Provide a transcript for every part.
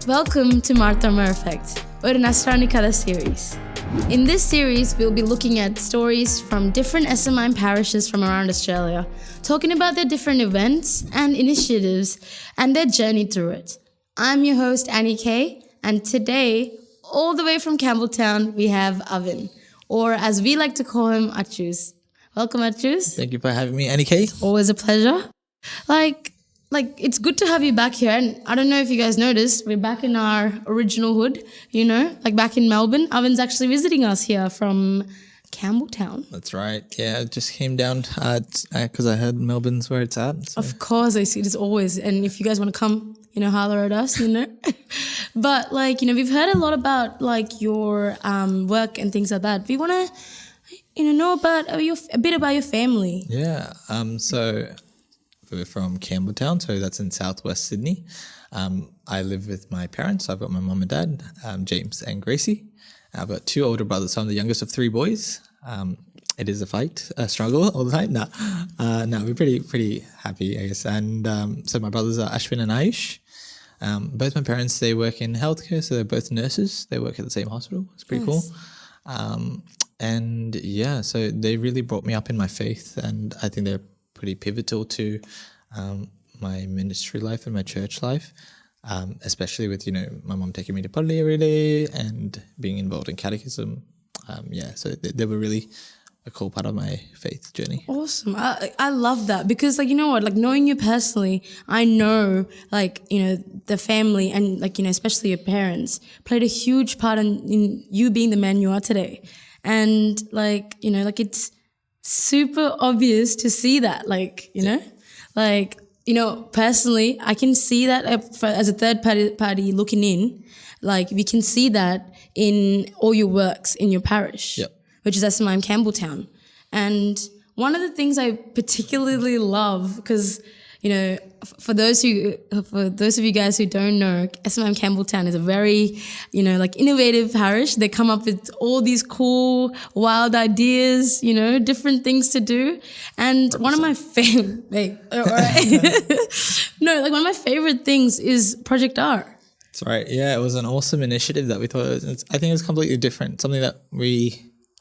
Welcome to Marthoma Effect, Oru Nasrani Katha series. In this series, we'll be looking at stories from different SMYM parishes from around Australia, talking about their different events and initiatives and their journey through it. I'm your host, Annie K, and today, all the way from Campbelltown, we have Avin, or as we like to call him, Achus. Welcome, Achus. Thank you for having me, Annie K. Always a pleasure. It's good to have you back here. And I don't know if you guys noticed, we're back in our original hood, back in Melbourne. Avin's actually visiting us here from Campbelltown. That's right. Yeah, I just came down because I heard Melbourne's where it's at. So. Of course, I see it as always. And if you guys want to come, holler at us, But, we've heard a lot about, your work and things like that. We want to, know about a bit about your family. Yeah. So we're from Campbelltown, so that's in southwest Sydney. I live with my parents. I've got my mum and dad, James and Gracie. I've got two older brothers, so I'm the youngest of three boys. It is a struggle all the time. No, we're pretty happy, I guess. And so my brothers are Ashwin and Ayush. Both my parents, they work in healthcare, so they're both nurses. They work at the same hospital. It's pretty cool. And yeah, so they really brought me up in my faith, and I think they're pretty pivotal to my ministry life and my church life, especially with, my mum taking me to Parishes every day and being involved in catechism. So they were really a cool part of my faith journey. Awesome. I love that because, knowing you personally, I know, the family and, especially your parents played a huge part in you being the man you are today. And, it's super obvious to see that, personally, I can see that as a third party looking in, we can see that in all your works in your parish, which is SMYM Campbelltown. And one of the things I particularly love, because, for those of you guys who don't know, SMYM Campbelltown is a very, innovative parish. They come up with all these cool, wild ideas, different things to do. And one of my favorite, one of my favorite things is Project R. That's right. Yeah, it was an awesome initiative that we thought I think it's completely different, something that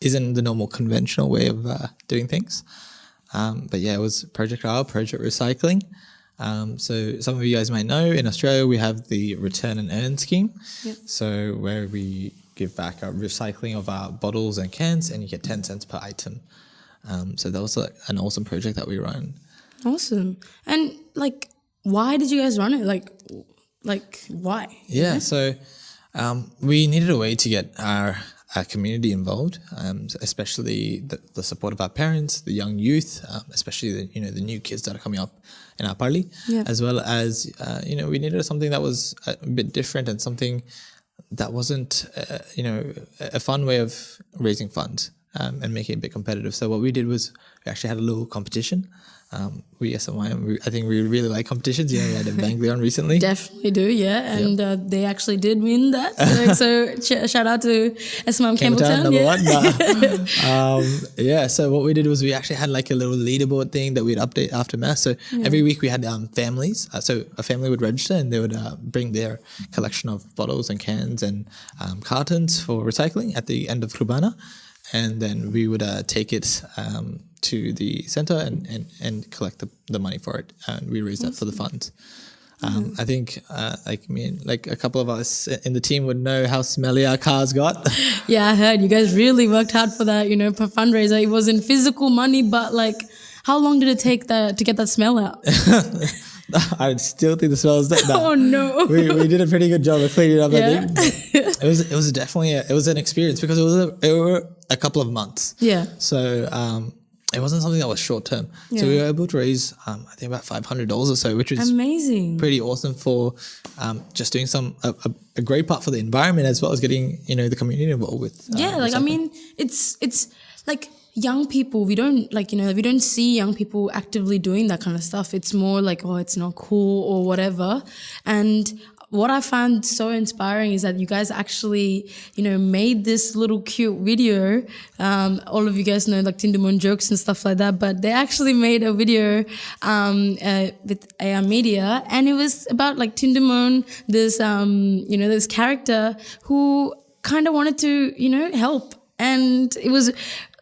isn't the normal conventional way of doing things. But yeah, it was Project R, Project Recycling. So some of you guys might know, in Australia, we have the Return and Earn scheme. Yep. So where we give back our recycling of our bottles and cans, and you get 10 cents per item. So that was an awesome project that we run. Awesome. And why did you guys run it? Why? Yeah. So we needed a way to get our community involved, especially the support of our parents, the young youth, especially the new kids that are coming up in our parli, as well as we needed something that was a bit different and something that wasn't a fun way of raising funds and making it a bit competitive. So what we did was we actually had a little competition. We SMYM, I think we really like competitions. We had a Bangladesh recently. Definitely do, yeah. And they actually did win that. So shout out to SMYM Campbelltown. Number one. So what we did was we actually had a little leaderboard thing that we'd update after Mass. So every week we had families. So a family would register and they would bring their collection of bottles and cans and cartons for recycling at the end of Kurbana. And then we would take it to the center and collect the money for it, and we raised that for the funds. I think a couple of us in the team would know how smelly our cars got. Yeah, I heard you guys really worked hard for that, for fundraiser. It wasn't physical money, but how long did it take to get that smell out? I still think the smell is that. Oh no, we did a pretty good job of cleaning it up. I think it was definitely an experience because it were a couple of months. Yeah. So it wasn't something that was short term. Yeah. So we were able to raise I think about $500 or so, which is amazing, pretty awesome for just doing a great part for the environment as well as getting the community involved with. It's young people, we don't see young people actively doing that kind of stuff. It's more it's not cool or whatever. And what I found so inspiring is that you guys actually, made this little cute video. All of you guys know like Tindamon jokes and stuff like that, but they actually made a video with AR Media, and it was about like Tindamon, this this character who kind of wanted to help. And it was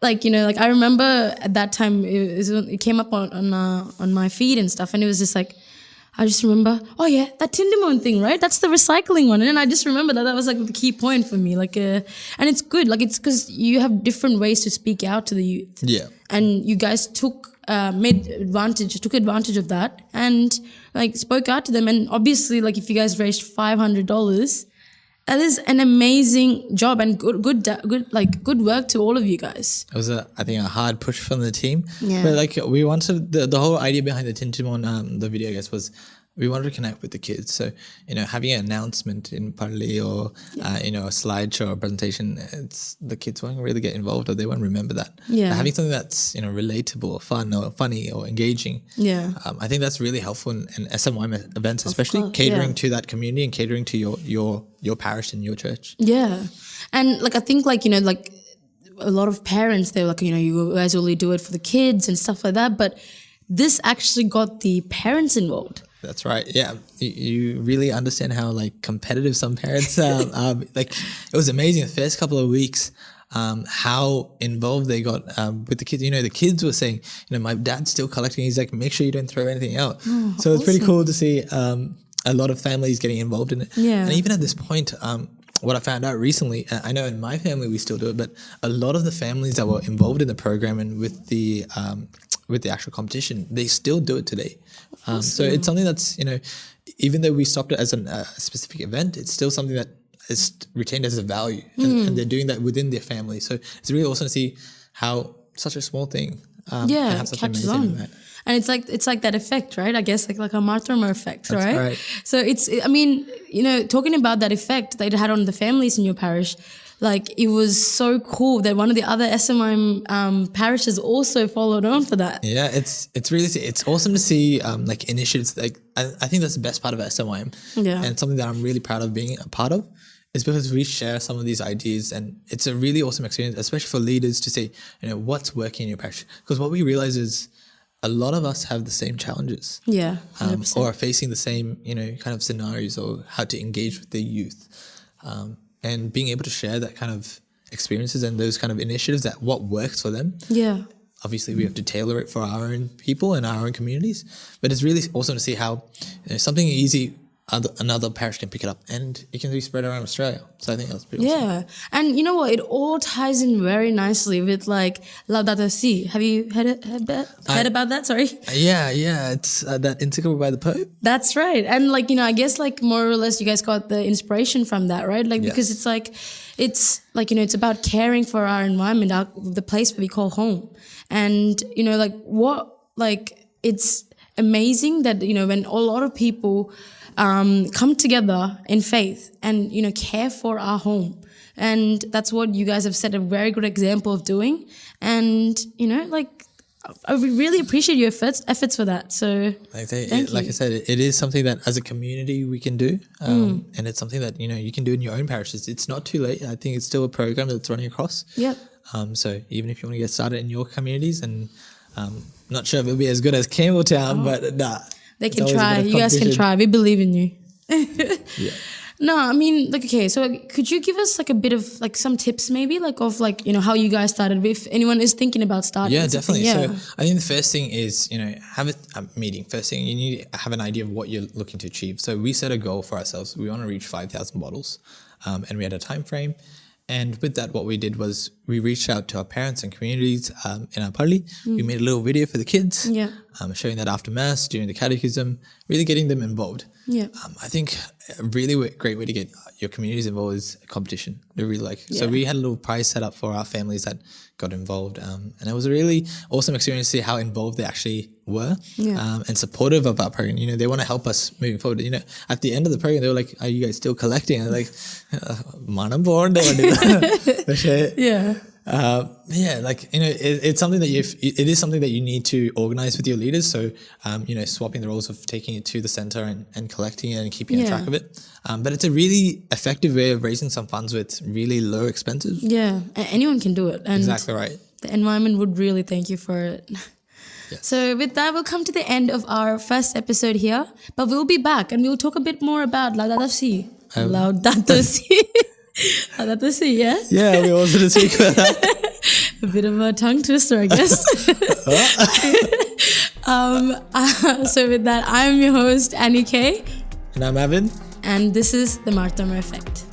like, I remember at that time it came up on my feed and stuff, and it was just like, I just remember, oh yeah, that Tindamon thing, right? That's the recycling one. And then I just remember that was like the key point for me. Like, and it's good. Like, it's because you have different ways to speak out to the youth. Yeah. And you guys took advantage of that and like spoke out to them. And obviously, like, if you guys raised $500, that is an amazing job and good work to all of you guys. It was I think a hard push from the team. Yeah. But like we wanted the whole idea behind the Tindamon the video, I guess, was we wanted to connect with the kids. So, having an announcement in Parli or a slideshow or presentation, it's the kids won't really get involved, or they won't remember that. Yeah. But having something that's relatable or fun or funny or engaging. Yeah. I think that's really helpful in SMYM events, especially catering to that community and catering to your parish and your church. Yeah. And like I think like like a lot of parents, they're like, you guys only do it for the kids and stuff like that, but this actually got the parents involved. That's right. Yeah, you really understand how like competitive some parents are. Like it was amazing the first couple of weeks, how involved they got with the kids. The kids were saying, my dad's still collecting. He's like, make sure you don't throw anything out. Oh, so it's pretty cool to see a lot of families getting involved in it. Yeah. And even at this point, what I found out recently, I know in my family we still do it, but a lot of the families that were involved in the program and with the actual competition, they still do it today. So it's something that's, even though we stopped it as a specific event, it's still something that is retained as a value, and they're doing that within their family. So it's really awesome to see how such a small thing can have such an amazing impact. And it's like that effect, right? I guess like a Marthoma Effect, That's right? So talking about that effect that it had on the families in your parish, like it was so cool that one of the other SMYM parishes also followed on for that. Yeah, it's awesome to see like initiatives. Like I think that's the best part of SMYM, and something that I'm really proud of being a part of. Is because we share some of these ideas, and it's a really awesome experience, especially for leaders to say, what's working in your parish. Because what we realize is a lot of us have the same challenges. Yeah, or are facing the same, kind of scenarios, or how to engage with the youth. And being able to share that kind of experiences and those kind of initiatives, that what works for them. Yeah. Obviously, we have to tailor it for our own people and our own communities. But it's really awesome to see how something easy, another parish can pick it up, and it can be spread around Australia. So I think that's pretty awesome. Yeah. And you know what? It all ties in very nicely with like Laudato Si. Have you heard about that? Sorry. Yeah. It's that encyclical by the Pope. That's right. And like, I guess like more or less you guys got the inspiration from that, right? Like, because it's like, it's about caring for our environment, the place where we call home. And, it's amazing that, when a lot of people come together in faith and, care for our home. And that's what you guys have set a very good example of doing. And, I really appreciate your efforts for that. So like I said, it is something that as a community we can do. And it's something that, you can do in your own parishes. It's not too late. I think it's still a program that's running across. Yep. So even if you want to get started in your communities, and not sure if it'll be as good as Campbelltown, but nah. They can try. You guys can try. We believe in you. Yeah. No, I mean, like, okay, so could you give us like a bit of like some tips maybe like of like, how you guys started, if anyone is thinking about starting? Yeah, definitely. Yeah. So I think the first thing is, have a meeting. First thing, you need to have an idea of what you're looking to achieve. So we set a goal for ourselves. We want to reach 5,000 bottles, and we had a time frame. And with that, what we did was we reached out to our parents and communities in our parli. We made a little video for the kids, showing that after Mass, during the catechism, really getting them involved. Yeah. I think a really great way to get your communities involved is a competition. They're really like, so we had a little prize set up for our families that got involved. And it was a really awesome experience to see how involved they actually were and supportive of our program. They want to help us moving forward. At the end of the program, they were like, are you guys still collecting? And I'm like, man, I'm bored. Yeah. It's something that it is something that you need to organize with your leaders. So, swapping the roles of taking it to the center and collecting it and keeping track of it. But it's a really effective way of raising some funds with really low expenses. Yeah, anyone can do it. And exactly right. The environment would really thank you for it. Yes. So with that, we'll come to the end of our first episode here. But we'll be back and we'll talk a bit more about Laudatosi. Laudatosi. Laudatosi, yeah? Yeah, we also to speak about that. A bit of a tongue twister, I guess. So with that, I'm your host, Annie K. And I'm Avin. And this is the Marthoma Effect.